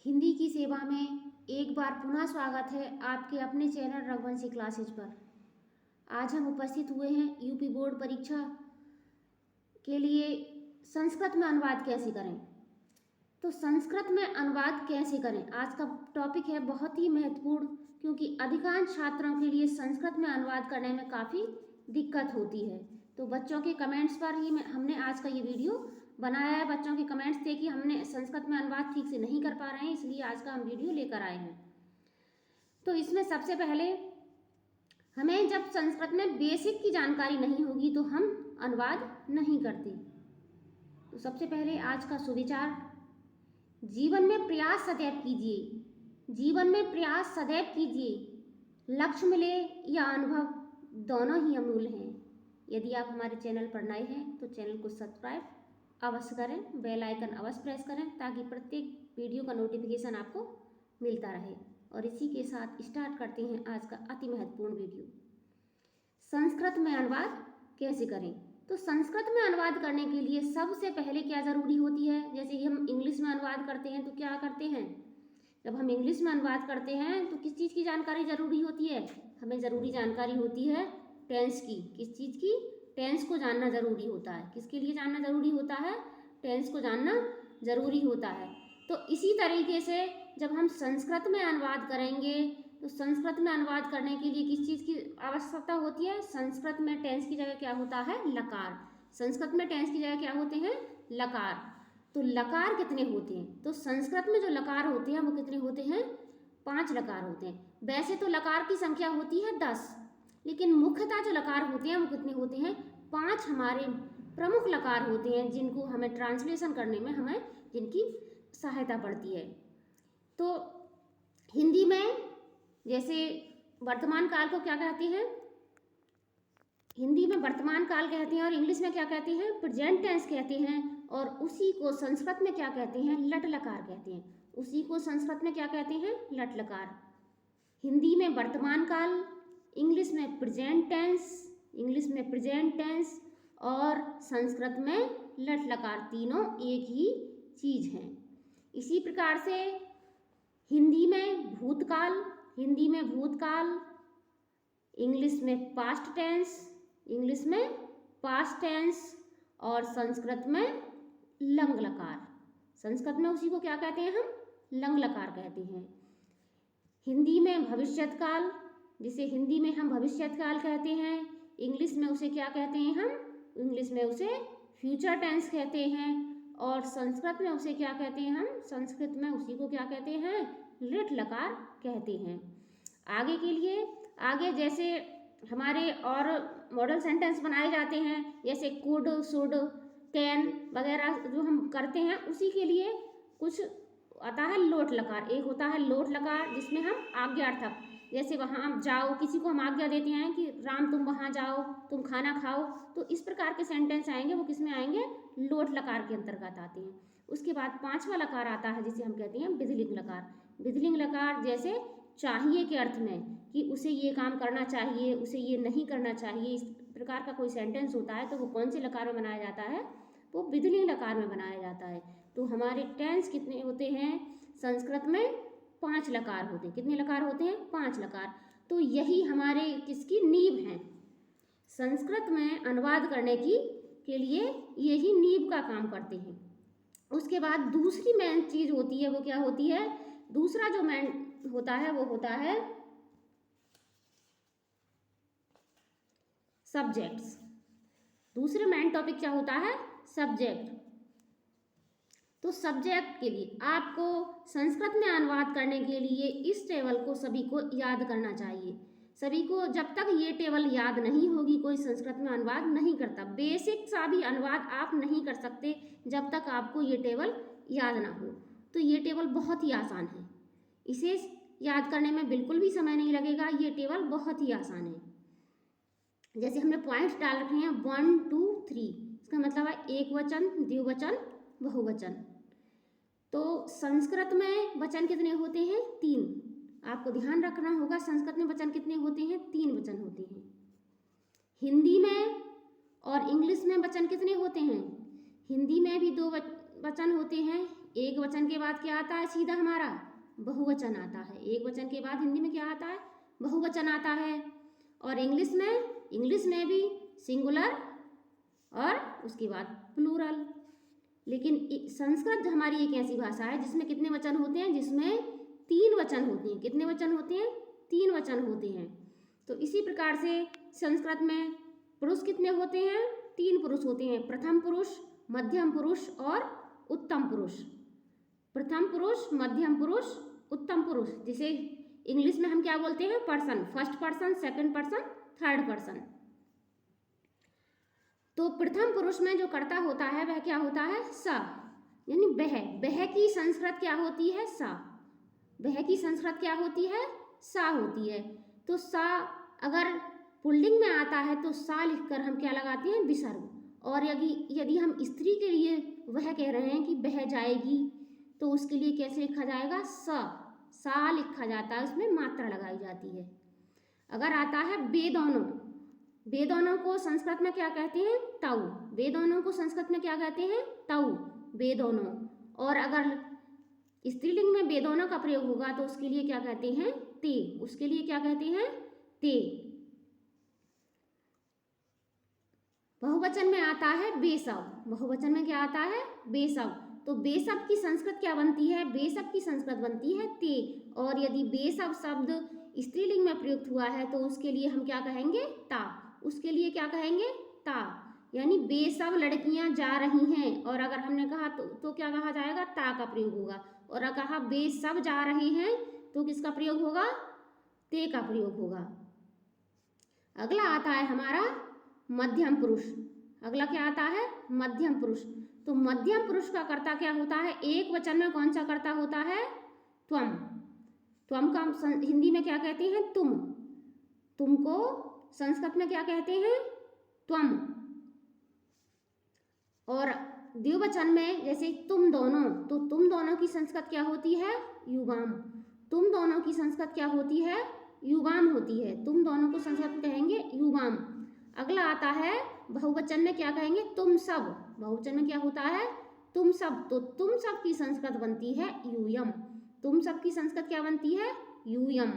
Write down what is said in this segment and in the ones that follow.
हिंदी की सेवा में एक बार पुनः स्वागत है आपके अपने चैनल रघुवंशी क्लासेज पर। आज हम उपस्थित हुए हैं यूपी बोर्ड परीक्षा के लिए संस्कृत में अनुवाद कैसे करें। तो संस्कृत में अनुवाद कैसे करें आज का टॉपिक है, बहुत ही महत्वपूर्ण, क्योंकि अधिकांश छात्रों के लिए संस्कृत में अनुवाद करने में काफ़ी दिक्कत होती है। तो बच्चों के कमेंट्स पर ही हमने आज का ये वीडियो बनाया है। बच्चों के कमेंट्स थे कि हमने संस्कृत में अनुवाद ठीक से नहीं कर पा रहे हैं, इसलिए आज का हम वीडियो लेकर आए हैं। तो इसमें सबसे पहले हमें जब संस्कृत में बेसिक की जानकारी नहीं होगी तो हम अनुवाद नहीं करते। तो सबसे पहले आज का सुविचार, जीवन में प्रयास सदैव कीजिए। जीवन में प्रयास सदैव कीजिए, लक्ष्य मिले या अनुभव दोनों ही अमूल्य हैं। यदि आप हमारे चैनल पर नए हैं तो चैनल को सब्सक्राइब अवश्य करें, बेल आइकन अवश्य प्रेस करें ताकि प्रत्येक वीडियो का नोटिफिकेशन आपको मिलता रहे। और इसी के साथ स्टार्ट करते हैं आज का अति महत्वपूर्ण वीडियो, संस्कृत में अनुवाद कैसे करें। तो संस्कृत में अनुवाद करने के लिए सबसे पहले क्या ज़रूरी होती है, जैसे कि हम इंग्लिश में अनुवाद करते हैं तो क्या करते हैं, जब हम इंग्लिश में अनुवाद करते हैं तो किस चीज़ की जानकारी ज़रूरी होती है, हमें ज़रूरी जानकारी होती है टेंस की। किस चीज़ की, टेंस को जानना ज़रूरी होता है। किसके लिए जानना ज़रूरी होता है, टेंस को जानना ज़रूरी होता है। तो इसी तरीके से जब हम संस्कृत में अनुवाद करेंगे तो संस्कृत में अनुवाद करने के लिए किस चीज़ की आवश्यकता होती है, संस्कृत में टेंस की जगह क्या होता है, लकार। संस्कृत में टेंस की जगह क्या होते हैं, लकार। तो लकार कितने होते हैं, तो संस्कृत में जो लकार होते हैं वो कितने होते हैं, 5 लकार होते हैं। वैसे तो लकार की संख्या होती है 10, लेकिन मुख्यतः जो लकार होते हैं वो कितने होते हैं, 5 हमारे प्रमुख लकार होते हैं जिनको हमें ट्रांसलेशन करने में हमें जिनकी सहायता पड़ती है। तो हिंदी में जैसे वर्तमान काल को क्या कहते हैं, हिंदी में वर्तमान काल कहते हैं और इंग्लिश में क्या कहते हैं, प्रेजेंट टेंस कहते हैं। और उसी को संस्कृत में क्या कहते हैं, लट लकार कहते हैं। उसी को संस्कृत में क्या कहते हैं, लट लकार। हिंदी में वर्तमान काल, इंग्लिश में प्रेजेंट टेंस, इंग्लिश में प्रेजेंट टेंस और संस्कृत में लट लकार, तीनों एक ही चीज़ हैं। इसी प्रकार से हिंदी में भूतकाल, हिंदी में भूतकाल, इंग्लिश में पास्ट टेंस, इंग्लिश में पास्ट टेंस और संस्कृत में लंग लकार। संस्कृत में उसी को क्या कहते हैं, हम लंग लकार कहते हैं। हिंदी में भविष्यत काल, जिसे हिंदी में हम भविष्यत काल कहते हैं, इंग्लिश में उसे क्या कहते हैं, हम इंग्लिश में उसे फ्यूचर टेंस कहते हैं। और संस्कृत में उसे क्या कहते हैं, हम संस्कृत में उसी को क्या कहते हैं, लिट लकार कहते हैं। आगे के लिए, आगे जैसे हमारे और मॉडल सेंटेंस बनाए जाते हैं, जैसे कुड, शुड, कैन वगैरह जो हम करते हैं, उसी के लिए कुछ आता है लोट लकार। एक होता है लोट लकार जिसमें हम आज्ञार्थक, जैसे वहाँ आप जाओ, किसी को हम आज्ञा देते हैं कि राम तुम वहाँ जाओ, तुम खाना खाओ, तो इस प्रकार के सेंटेंस आएंगे, वो किस में आएंगे, लोट लकार के अंतर्गत आते हैं। उसके बाद 5वां लकार आता है जिसे हम कहते हैं विधिलिंग लकार। विधिलिंग लकार जैसे चाहिए के अर्थ में, कि उसे ये काम करना चाहिए, उसे ये नहीं करना चाहिए, इस प्रकार का कोई सेंटेंस होता है तो वो कौन से लकार में बनाया जाता है, वो विधिलिंग लकार में बनाया जाता है। तो हमारे टेंस कितने होते हैं, संस्कृत में 5 लकार होते हैं। कितने लकार होते हैं, 5 लकार। तो यही हमारे किसकी नींव है, संस्कृत में अनुवाद करने की के लिए यही नींव का काम करते हैं। उसके बाद दूसरी मेन चीज़ होती है, वो क्या होती है, दूसरा जो मेन होता है वो होता है सब्जेक्ट्स। दूसरे मेन टॉपिक क्या होता है, सब्जेक्ट। तो सब्जेक्ट के लिए आपको संस्कृत में अनुवाद करने के लिए इस टेबल को सभी को याद करना चाहिए। सभी को, जब तक ये टेबल याद नहीं होगी कोई संस्कृत में अनुवाद नहीं करता। बेसिक सा भी अनुवाद आप नहीं कर सकते जब तक आपको ये टेबल याद ना हो। तो ये टेबल बहुत ही आसान है, इसे याद करने में बिल्कुल भी समय नहीं लगेगा। ये टेबल बहुत ही आसान है। जैसे हमने पॉइंट्स डाल रखे हैं 1 2 3, इसका मतलब है एक वचन, द्विवचन, बहुवचन। तो संस्कृत में वचन कितने होते हैं, 3। आपको ध्यान रखना होगा संस्कृत में वचन कितने होते हैं, 3 वचन होते हैं। हिंदी में और इंग्लिश में वचन कितने होते हैं, हिंदी में भी 2 वचन होते हैं, एक वचन के बाद क्या आता है सीधा हमारा बहुवचन आता है। एक वचन के बाद हिंदी में क्या आता है बहुवचन आता है। और इंग्लिश में भी सिंगुलर और उसके बाद प्लूरल। लेकिन संस्कृत हमारी एक ऐसी भाषा है जिसमें कितने वचन होते हैं, जिसमें 3 वचन होते हैं। कितने वचन होते हैं? 3 वचन होते हैं। तो इसी प्रकार से संस्कृत में पुरुष कितने होते हैं? 3 पुरुष होते हैं, प्रथम पुरुष, मध्यम पुरुष और उत्तम पुरुष। प्रथम पुरुष, मध्यम पुरुष, उत्तम पुरुष। जिसे इंग्लिश में हम क्या बोलते हैं? Person, first person, second person, third person. तो प्रथम पुरुष में जो कर्ता होता है वह क्या होता है? स, यानी वह की संस्कृत क्या होती है? सा। वह की संस्कृत क्या होती है? सा होती है। तो सा अगर पुल्लिंग में आता है तो सा लिखकर हम क्या लगाते हैं? विसर्ग। और यदि हम स्त्री के लिए वह कह रहे हैं कि वह जाएगी, तो उसके लिए कैसे लिखा जाएगा? सा लिखा जाता है, उसमें मात्रा लगाई जाती है। अगर आता है बेदोनों को संस्कृत में क्या कहते हैं? तौ। बेदोनों को संस्कृत में क्या कहते हैं? तौ, बेदोनों। और अगर स्त्रीलिंग में बेदोनों का प्रयोग होगा तो उसके लिए क्या कहते हैं? ते। उसके लिए क्या कहते हैं? ते। बहुवचन में आता है बेसव। बहुवचन में क्या आता है? बेसव। तो बेसव की संस्कृत क्या बनती है? बेसव की संस्कृत बनती है ते। और यदि बेसव शब्द स्त्रीलिंग में प्रयुक्त हुआ है तो उसके लिए हम क्या कहेंगे? ता। उसके लिए क्या कहेंगे? ता। यानी बेसव लड़कियां जा रही हैं, और अगर हमने कहा तो क्या कहा जाएगा? ता का प्रयोग होगा। और अगर कहा बेसव जा रहे हैं तो किसका प्रयोग होगा? ते का प्रयोग होगा। अगला आता है हमारा मध्यम पुरुष। अगला क्या आता है? मध्यम पुरुष। तो मध्यम पुरुष का कर्ता क्या होता है? एक वचन में कौन सा कर्ता होता है? त्वम। त्वम का हिंदी में क्या कहते हैं? तुम। तुमको संस्कृत में क्या कहते हैं? त्वम। और द्विवचन में जैसे तुम दोनों, तो तुम दोनों की संस्कृत क्या होती है? युवाम। तुम दोनों की संस्कृत क्या होती है? युवाम होती है। तुम दोनों को संस्कृत में कहेंगे युवाम। अगला आता है बहुवचन में क्या कहेंगे? तुम सब। बहुवचन में क्या होता है? तुम सब। तो तुम सब की संस्कृत बनती है यूयम। तुम सब की संस्कृत क्या बनती है? यूयम।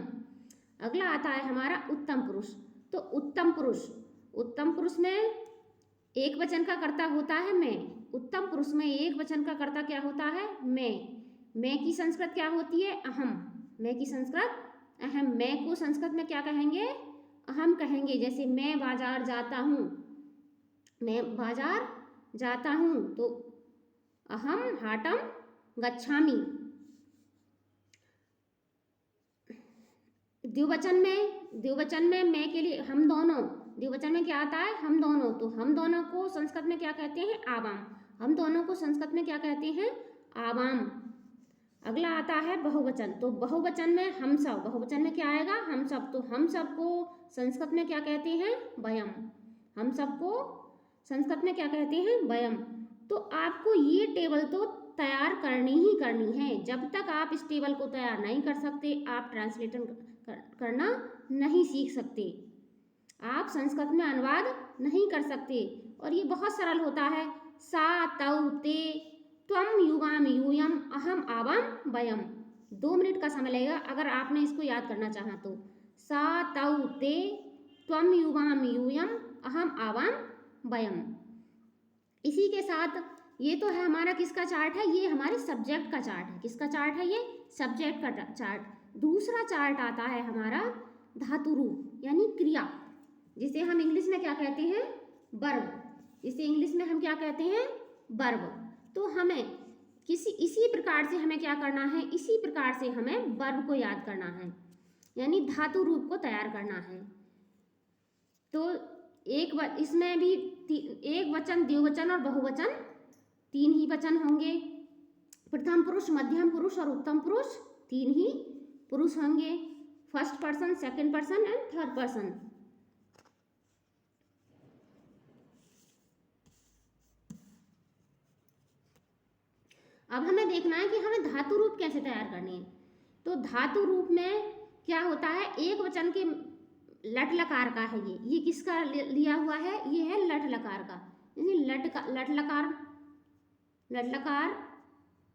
अगला आता है हमारा उत्तम पुरुष। तो उत्तम पुरुष में एक वचन का कर्ता होता है मैं। उत्तम पुरुष में एक वचन का कर्ता क्या होता है? मैं की संस्कृत क्या होती है? अहम। मैं की संस्कृत अहम। मैं को संस्कृत में क्या कहेंगे? अहम कहेंगे। जैसे मैं बाजार जाता हूँ, मैं बाजार जाता हूँ, तो अहम हाटम गच्छामि। द्विवचन में मैं के लिए हम दोनों। द्विवचन में क्या आता है? हम दोनों। तो हम दोनों को संस्कृत में क्या कहते हैं? आवाम। हम दोनों को संस्कृत में क्या कहते हैं? आवाम। अगला आता है बहुवचन। तो बहुवचन में हम सब। बहुवचन में क्या आएगा? हम सब। तो हम सब को संस्कृत में क्या कहते हैं? वयम। हम सब को संस्कृत में क्या कहते हैं? वयम। तो आपको ये टेबल तो तैयार करनी ही करनी है। जब तक आप इस टेबल को तैयार नहीं कर सकते, आप ट्रांसलेशन करना नहीं सीख सकते, आप संस्कृत में अनुवाद नहीं कर सकते। और ये बहुत सरल होता है। सा तौ ते त्वम युवाम यूयम अहम आवाम वयम। 2 मिनट का समय लगेगा अगर आपने इसको याद करना चाहा तो। सा तौ ते त्वम युवाम यूयम अहम आवाम वयम। इसी के साथ ये तो है हमारा किसका चार्ट है? ये हमारे सब्जेक्ट का चार्ट है। किसका चार्ट है? ये सब्जेक्ट का चार्ट। दूसरा चार्ट आता है हमारा धातु रूप यानी क्रिया, जिसे हम इंग्लिश में क्या कहते हैं? वर्ब। जिसे इंग्लिश में हम क्या कहते हैं? वर्ब। तो हमें इसी प्रकार से हमें क्या करना है? इसी प्रकार से हमें वर्ब को याद करना है, यानी धातु रूप को तैयार करना है। तो इसमें भी एक वचन, द्विवचन और बहुवचन 3 ही वचन होंगे। प्रथम पुरुष, मध्यम पुरुष और उत्तम पुरुष 3 ही पुरुष होंगे। First person, second person and third person. अब हमें देखना है कि हमें धातु रूप कैसे तैयार करनी है। तो धातु रूप में क्या होता है? एक वचन के लट लकार का है ये किसका लिया हुआ है? ये है लट लकार का, यानी लट लकार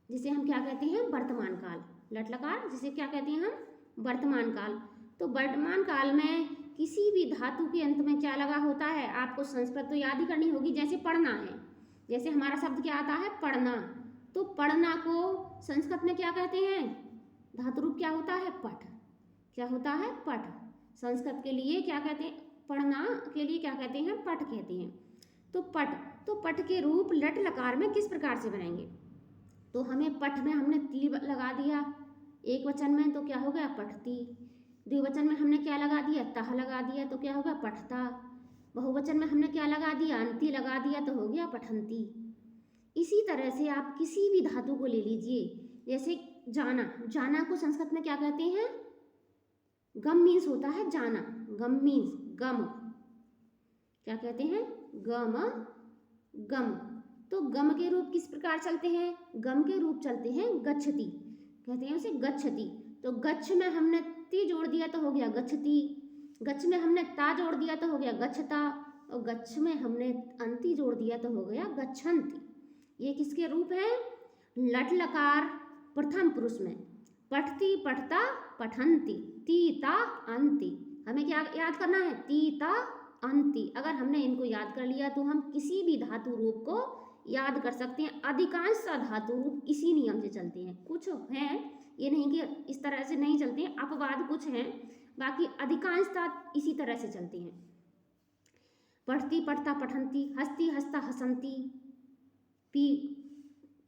जिसे हम क्या कहते हैं, वर्तमान काल। लट लकार जिसे क्या कहते हैं हम, वर्तमान काल। तो वर्तमान काल में किसी भी धातु के अंत में क्या लगा होता है, आपको संस्कृत तो याद ही करनी होगी। जैसे पढ़ना है, जैसे हमारा शब्द क्या आता है, पढ़ना, तो पढ़ना को संस्कृत में क्या कहते हैं, धातु रूप क्या होता है, पठ। क्या होता है, पठ। संस्कृत के लिए क्या कहते हैं, पढ़ना के लिए क्या कहते हैं, पठ कहते हैं। तो पठ, तो पठ के रूप लट लकार में किस प्रकार से बनाएंगे, तो हमें पठ में हमने ती लगा दिया एक वचन में, तो क्या हो गया, पठती। द्विवचन में हमने क्या लगा दिया, तह लगा दिया, तो क्या होगा, पठता। बहुवचन में हमने क्या लगा दिया, अंति लगा दिया, तो हो गया पठंती। इसी तरह से आप किसी भी धातु को ले लीजिए, जैसे जाना, जाना को संस्कृत में क्या कहते हैं, गम मीन्स होता है जाना, गम मीन्स गम, क्या कहते हैं, गम, गम। तो गम के रूप किस प्रकार चलते हैं, गम के रूप चलते हैं गच्छति, कहते हैं उसे गच्छति। तो गच्छ में हमने ती जोड़ दिया तो हो गया गच्छति, गच्छ में हमने ता जोड़ दिया तो हो गया गच्छता, और गच्छ में हमने अंति जोड़ दिया तो हो गया गच्छन्ति। ये किसके रूप हैं, लट लकार प्रथम पुरुष में, पठती, पठता, पठंती, तीता, अंति। हमें क्या याद करना है, तीता, अंति। अगर हमने इनको याद कर लिया तो हम किसी भी धातु रूप को याद कर सकते हैं। अधिकांश धातु रूप इसी नियम से चलते हैं, कुछ हैं ये नहीं कि इस तरह से नहीं चलते हैं, अपवाद कुछ हैं, बाकी अधिकांशता इसी तरह से चलते हैं। पढ़ती, पढ़ता, पठंती, हंसती, हंसता, हसंती। पी,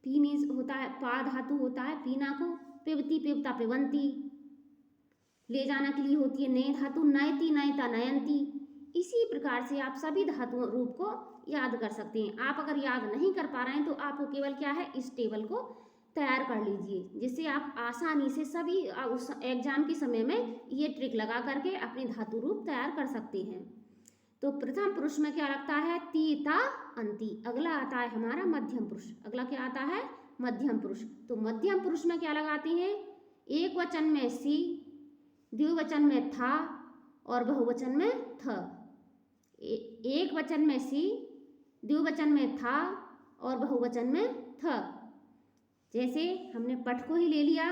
पी मीन्स होता है, पा धातु होता है पीना को, पिबती, पिबता, पिबंती। ले जाना के लिए होती है नए धातु, नयती, नयता, नयंती। इसी प्रकार से आप सभी धातु रूप को याद कर सकते हैं। आप अगर याद नहीं कर पा रहे हैं तो आपको केवल क्या है, इस टेबल को तैयार कर लीजिए, जिससे आप आसानी से सभी उस एग्जाम के समय में ये ट्रिक लगा करके अपने धातु रूप तैयार कर सकते हैं। तो प्रथम पुरुष में क्या लगता है, तीता, अंति। अगला आता है हमारा मध्यम पुरुष। अगला क्या आता है, मध्यम पुरुष। तो मध्यम पुरुष में क्या लगाते हैं, एक वचन में सी, द्विवचन में था और बहुवचन में थ। एक वचन में सी, द्विवचन में था और बहुवचन में थ। जैसे हमने पठ को ही ले लिया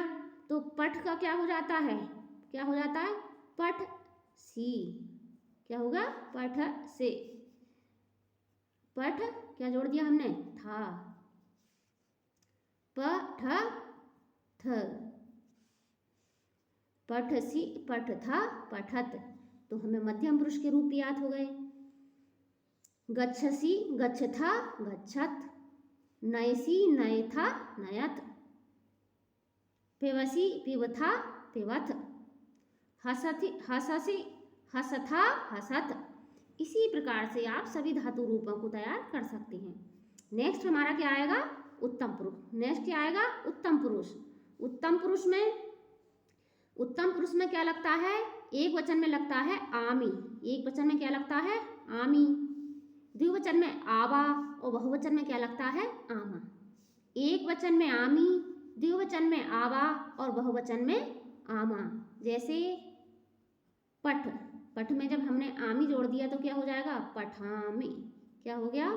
तो पठ का क्या हो जाता है, क्या हो जाता है, पठ सी। क्या होगा, पठ से। पठ क्या जोड़ दिया हमने, था, पठ थ, पठ सी, पठ था, पठत। तो हमें मध्यम पुरुष के रूप याद हो गए। गच्छसी, गच्छथा, गच्छत। नयसी, नयथा, नयत। पिबसी, पिबथा, पिबथ। हसति, हससी, हसथा, हसत। इसी प्रकार से आप सभी धातु रूपों को तैयार कर सकते हैं। नेक्स्ट हमारा क्या आएगा, उत्तम पुरुष। नेक्स्ट क्या आएगा, उत्तम पुरुष। उत्तम पुरुष में क्या लगता है, एक वचन में लगता है आमी। एक वचन में क्या लगता है, आमी। द्विवचन में आवा और बहुवचन में क्या लगता है, आमा। एक वचन में आमी, द्विवचन में आवा और बहुवचन में आमा। जैसे पठ, पठ में जब हमने आमी जोड़ दिया तो क्या हो जाएगा, पठामी। क्या हो गया,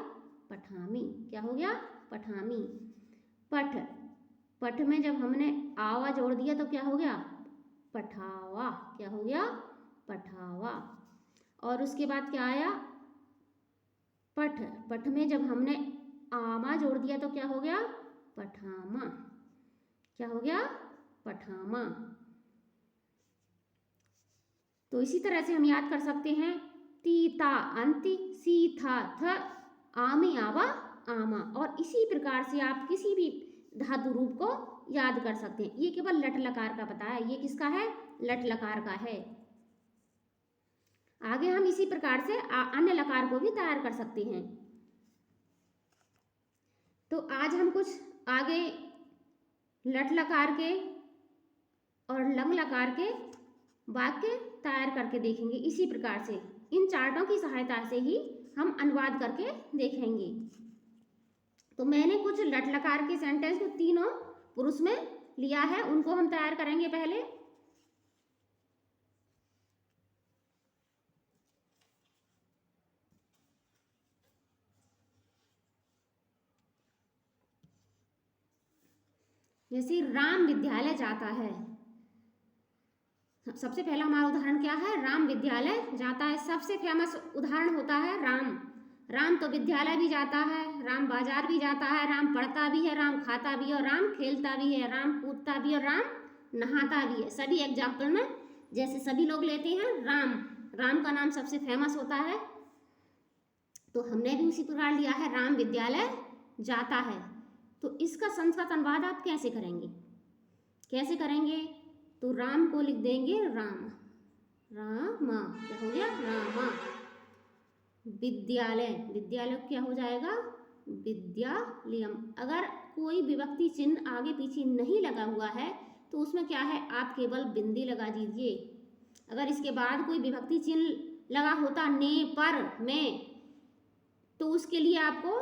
पठामी। क्या हो गया, पठामी। पठ, पठ में जब हमने आवा जोड़ दिया तो क्या हो गया, पठावा। क्या हो गया, पठावा। और उसके बाद क्या आया, पठ, पठ में जब हमने आमा जोड़ दिया तो क्या हो गया, पठामा। क्या हो गया, पठामा। तो इसी तरह से हम याद कर सकते हैं, तीता, अंति, सी, था, थ, आमी, आवा, आमा। और इसी प्रकार से आप किसी भी धातु रूप को याद कर सकते हैं। ये केवल लट लकार का पता है, ये किसका है, लट लकार का है। आगे हम इसी प्रकार से अन्य लकार को भी तैयार कर सकते हैं। तो आज हम कुछ आगे लट लकार के और लंग लकार के वाक्य तैयार करके देखेंगे। इसी प्रकार से इन चार्टों की सहायता से ही हम अनुवाद करके देखेंगे। तो मैंने कुछ लट लकार के सेंटेंस को तीनों पुरुष में लिया है, उनको हम तैयार करेंगे पहले। जैसे राम विद्यालय जाता है, सबसे पहला हमारा उदाहरण क्या है, राम विद्यालय जाता है। सबसे फेमस उदाहरण होता है राम। राम तो विद्यालय भी जाता है, राम बाजार भी जाता है, राम पढ़ता भी है, राम खाता भी है, और राम खेलता भी है, राम कूदता भी है, और राम नहाता भी है। सभी एग्जाम्पल में जैसे सभी लोग लेते हैं राम, राम का नाम सबसे फेमस होता है, तो हमने भी उसी प्रकार लिया है, राम विद्यालय जाता है। तो इसका संस्कृत अनुवाद आप कैसे करेंगे, कैसे करेंगे? तो राम को लिख देंगे राम, रामा, क्या हो गया, रामा। विद्यालय, विद्यालय क्या हो जाएगा, विद्यालयम। अगर कोई विभक्ति चिन्ह आगे पीछे नहीं लगा हुआ है तो उसमें क्या है, आप केवल बिंदी लगा दीजिए। अगर इसके बाद कोई विभक्ति चिन्ह लगा होता ने, पर, में, तो उसके लिए आपको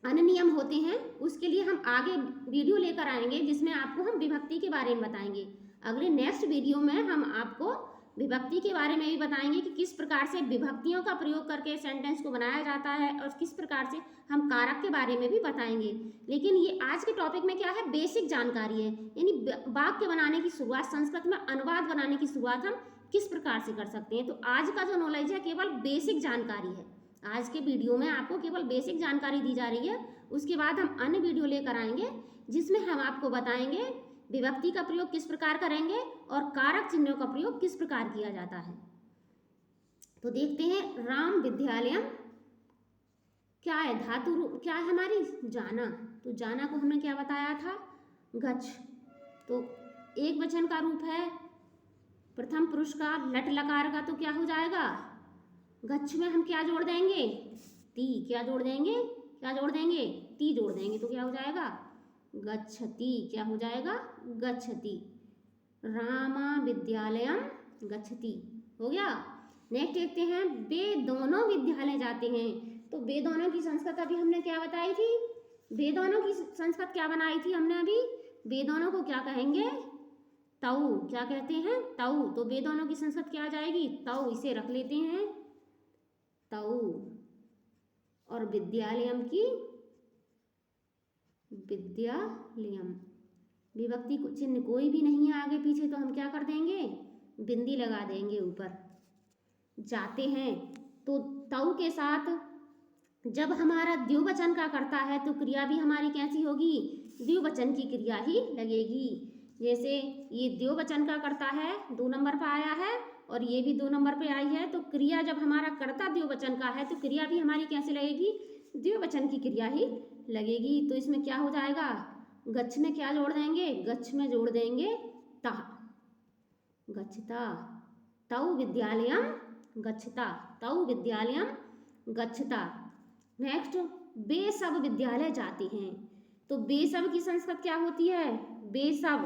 अन्य नियम होते हैं। उसके लिए हम आगे वीडियो लेकर आएंगे जिसमें आपको हम विभक्ति के बारे में बताएंगे। अगले नेक्स्ट वीडियो में हम आपको विभक्ति के बारे में भी बताएंगे कि किस प्रकार से विभक्तियों का प्रयोग करके सेंटेंस को बनाया जाता है, और किस प्रकार से हम कारक के बारे में भी बताएंगे। लेकिन ये आज के टॉपिक में क्या है, बेसिक जानकारी है, यानी वाक्य बनाने की शुरुआत, संस्कृत में अनुवाद बनाने की शुरुआत हम किस प्रकार से कर सकते हैं। तो आज का जो नॉलेज है केवल बेसिक जानकारी है। आज के वीडियो में आपको केवल बेसिक जानकारी दी जा रही है। उसके बाद हम अन्य वीडियो लेकर आएंगे जिसमें हम आपको बताएंगे विभक्ति का प्रयोग किस प्रकार करेंगे और कारक चिन्हों का प्रयोग किस प्रकार किया जाता है। तो देखते हैं, राम विद्यालयम क्या है, धातु रूप क्या है हमारी, जाना। तो जाना को हमने क्या बताया था, गच्छ। तो एक वचन का रूप है, प्रथम पुरुष का, लट लकार का, तो क्या हो जाएगा, गच्छ में हम क्या जोड़ देंगे, ती। क्या जोड़ देंगे, क्या जोड़ देंगे, ती जोड़ देंगे, तो क्या हो जाएगा, गच्छति। क्या हो जाएगा, गच्छति। रामा विद्यालयम गच्छति, हो गया। नेक्स्ट देखते हैं, वे दोनों विद्यालय जाते हैं। तो वे दोनों की संस्कृत अभी हमने क्या बताई थी, वे दोनों की संस्कृत क्या बनाई थी हमने अभी, वे दोनों को क्या कहेंगे, तऊ। क्या कहते हैं, तऊ। तो वे दोनों की संस्कृत क्या आ जाएगी, तऊ। इसे रख लेते हैं, तऊ। और विद्यालयम की विद्यालयम, विभक्ति चिन्ह कोई भी नहीं है आगे पीछे, तो हम क्या कर देंगे, बिंदी लगा देंगे ऊपर। जाते हैं, तो तऊ के साथ जब हमारा द्विवचन का करता है तो क्रिया भी हमारी कैसी होगी, द्विवचन की क्रिया ही लगेगी। जैसे ये द्विवचन का करता है, 2 नंबर पर आया है, और ये भी 2 नंबर पे आई है, तो क्रिया जब हमारा कर्ता द्विवचन का है तो क्रिया भी हमारी कैसे लगेगी, द्विवचन की क्रिया ही लगेगी। तो इसमें क्या हो जाएगा, गच्छ में क्या जोड़ देंगे, गच्छ में जोड़ देंगे ता, गच्छता। तऊ विद्यालयम गच्छता, तऊ विद्यालयम गच्छता। नेक्स्ट, वे सब विद्यालय जाते हैं। तो वे सब की संस्कृत क्या होती है, वे सब।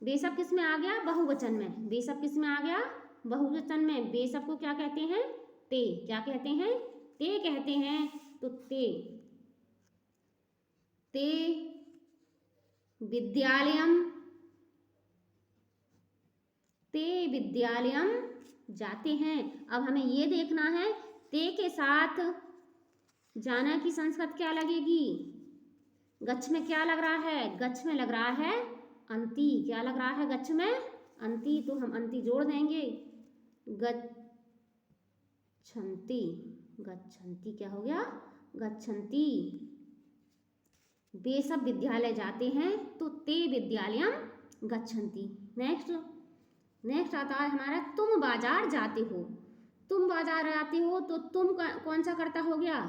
वे सब किस में आ गया, बहुवचन में। वे सब किस में आ गया, बहुवचन में। वे सब को क्या कहते हैं, ते। क्या कहते हैं, ते कहते हैं। तो ते, ते विद्यालयम, ते विद्यालयम जाते हैं। अब हमें ये देखना है, ते के साथ जाना की संस्कृत क्या लगेगी, गच्छ में क्या लग रहा है, गच्छ में लग रहा है अंति। क्या लग रहा है, गच्छ में अंति, तो हम अंति जोड़ देंगे, गच्छन्ति। गच्छन्ति क्या हो गया, गच्छन्ति। वे सब विद्यालय जाते हैं, तो ते विद्यालयम गच्छन्ति। नेक्स्ट आता है हमारा, तुम बाजार जाते हो। तुम बाजार जाते हो, तो तुम कौन सा करता हो गया,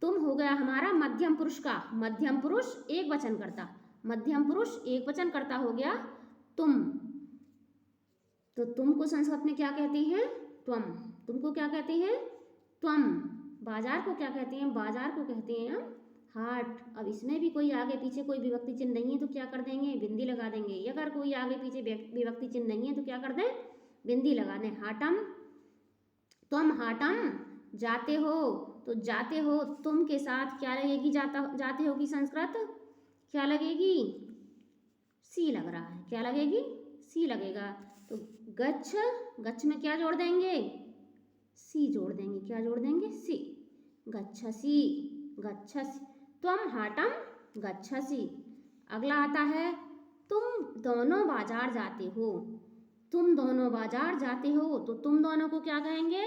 तुम हो गया हमारा मध्यम पुरुष का, मध्यम पुरुष एक वचन करता, मध्यम पुरुष एक वचन करता हो गया तुम। तो तुम को संस्कृत में क्या कहते हैं, त्वम। तुमको क्या कहते हैं, त्वम। बाजार को क्या कहते हैं, बाजार को कहते हैं हम हाट। अब इसमें भी कोई आगे पीछे कोई विभक्ति चिन्ह नहीं है तो क्या कर देंगे, बिंदी लगा देंगे। अगर कोई आगे पीछे विभक्ति चिन्ह नहीं है तो क्या कर दें, बिंदी लगा दें। हाटम, तुम हाटम जाते हो। तो जाते हो, तुम के साथ क्या लगेगी, जाते हो की संस्कृत क्या लगेगी, सी लग रहा है। क्या लगेगी, सी लगेगा। तो गच्छ, गच्छ में क्या जोड़ देंगे, सी जोड़ देंगे। क्या जोड़ देंगे, सी। गच्छसि, गच्छसि। त्वम हाटम गच्छसि। अगला आता है, तुम दोनों बाजार जाते हो, तुम दोनों बाजार जाते हो, तो तुम दोनों को क्या कहेंगे?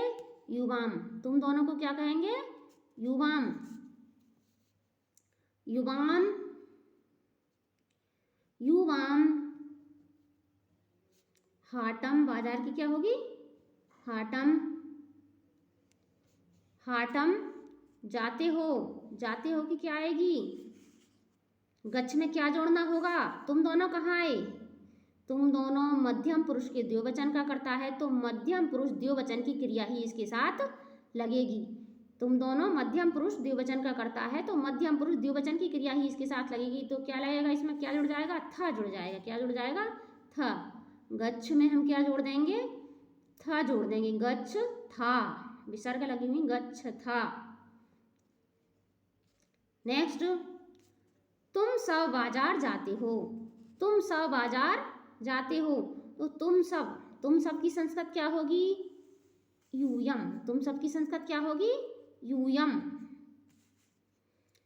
युवाम। तुम दोनों को क्या कहेंगे? युवाम। युवाम, युवाम। हाटम, बाजार की क्या होगी? हाटम। हाटम, जाते हो, जाते हो की क्या आएगी? गच्छ में क्या जोड़ना होगा? तुम दोनों कहाँ आए? तुम दोनों मध्यम पुरुष के द्विवचन का करता है, तो मध्यम पुरुष द्विवचन की क्रिया ही इसके साथ लगेगी। तुम दोनों मध्यम पुरुष द्विवचन का करता है, तो मध्यम पुरुष द्विवचन की क्रिया ही इसके साथ लगेगी। तो क्या लगेगा इसमें? क्या जुड़ जाएगा? था जुड़ जाएगा। क्या जुड़ जाएगा? था। गच्छ में हम क्या जोड़ देंगे? था जोड़ देंगे। गच्छ था, विसर्ग लगी हुई, गच्छ था। नेक्स्ट, तुम सब बाजार जाते हो, तुम सब बाजार जाते हो, तो तुम सब की संस्कृत क्या होगी? यूयम। तुम सब की संस्कृत क्या होगी? यूयम।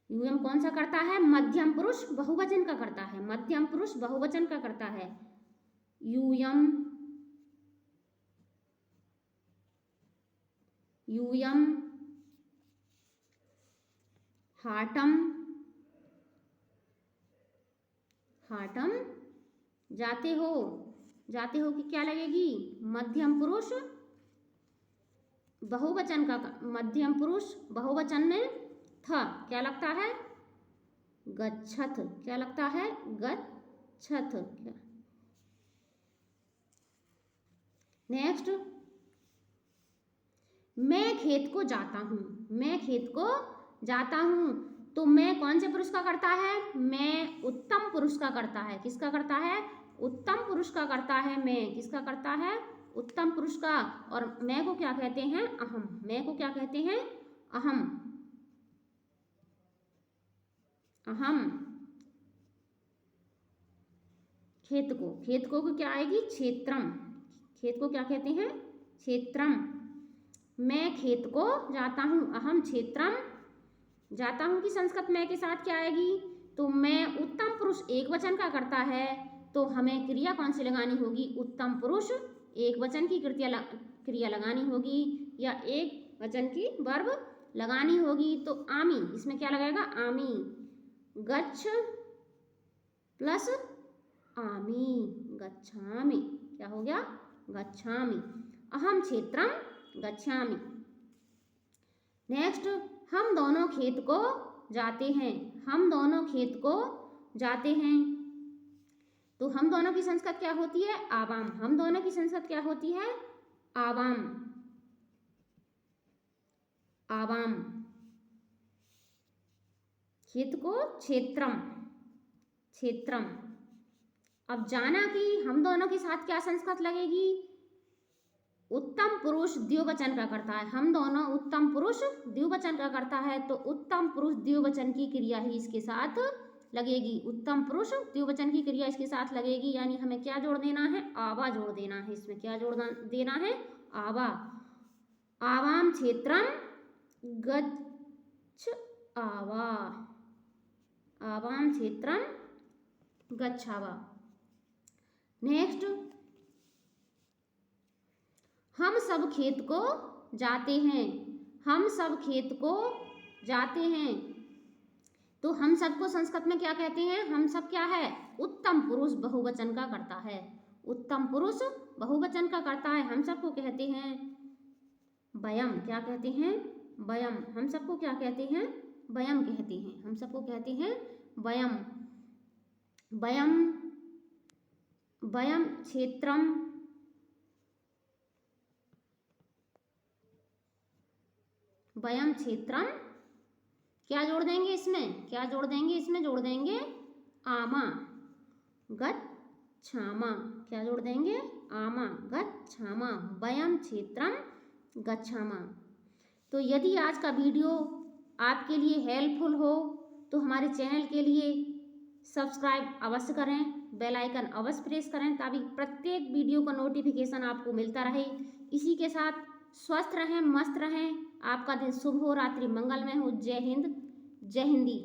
यूयम कौन सा करता है? मध्यम पुरुष बहुवचन का करता है, मध्यम पुरुष बहुवचन का करता है। यूयम, यूयम। हाटम, हाटम, जाते हो, जाते हो कि क्या लगेगी? मध्यम पुरुष बहुवचन का, मध्यम पुरुष बहुवचन में था, क्या लगता है? गच्छथ। क्या लगता है? गच्छथ। नेक्स्ट, मैं खेत को जाता हूं, मैं खेत को जाता हूं, तो मैं कौन से पुरुष का करता है? मैं उत्तम पुरुष का करता है। किसका करता है? उत्तम पुरुष का करता है। मैं किसका करता है? उत्तम पुरुष का। और मैं को क्या कहते हैं? अहम। मैं को क्या कहते हैं? अहम। अहम। खेत को क्या आएगी? क्षेत्रम। खेत को क्या कहते हैं? क्षेत्रम। मैं खेत को जाता हूं, अहम क्षेत्रम जाता हूं की संस्कृत मैं के साथ क्या आएगी? तो मैं उत्तम पुरुष एक वचन का करता है, तो हमें क्रिया कौन सी लगानी होगी? उत्तम पुरुष एक वचन की क्रिया लगानी होगी, या एक वचन की वर्ब लगानी होगी। तो आमी, इसमें क्या लगेगा? आमी। गच्छ प्लस आमी, गच्छामि। क्या हो गया? गच्छामि। अहम क्षेत्रम गच्छामि। नेक्स्ट, हम दोनों खेत को जाते हैं, हम दोनों खेत को जाते हैं, तो हम दोनों की संस्कृत क्या होती है? आवाम। हम दोनों की संस्कृत क्या होती है? आवाम। आवाम। खेत को क्षेत्रम, क्षेत्रम। अब जाना कि हम दोनों के साथ क्या संस्कृत लगेगी? उत्तम पुरुष द्विवचन का करता है, हम दोनों उत्तम पुरुष द्विवचन का करता है, तो उत्तम पुरुष द्विवचन की क्रिया ही इसके साथ लगेगी। उत्तम पुरुष द्विवचन की क्रिया इसके साथ लगेगी, यानी हमें क्या जोड़ देना है? आवा जोड़ देना है। इसमें क्या जोड़ देना है? आवा। आवाम क्षेत्रम गच्छ आवा, आवाम क्षेत्रम गच्छावा। नेक्स्ट, हम सब खेत को जाते हैं, हम सब खेत को जाते हैं, तो हम सब को संस्कृत में क्या कहते हैं? हम सब क्या है? उत्तम पुरुष बहुवचन का करता है, उत्तम पुरुष बहुवचन का करता है। हम सब को कहते हैं वयम। क्या कहते हैं? वयम। हम सबको क्या कहते हैं? वयम कहते हैं। हम सबको कहते हैं वयम। वयम, वयम क्षेत्रम वयम क्षेत्रम। क्या जोड़ देंगे इसमें? क्या जोड़ देंगे इसमें? जोड़ देंगे आमा गच्छामा। क्या जोड़ देंगे? आमा गच्छामा। वयम क्षेत्रम गच्छामा। तो यदि आज का वीडियो आपके लिए हेल्पफुल हो तो हमारे चैनल के लिए सब्सक्राइब अवश्य करें, बेल आइकन अवश्य प्रेस करें, ताकि प्रत्येक वीडियो का नोटिफिकेशन आपको मिलता रहे। इसी के साथ स्वस्थ रहें, मस्त रहें, आपका दिन शुभ हो, रात्रि मंगलमय हो। जय हिंद, जय हिंदी।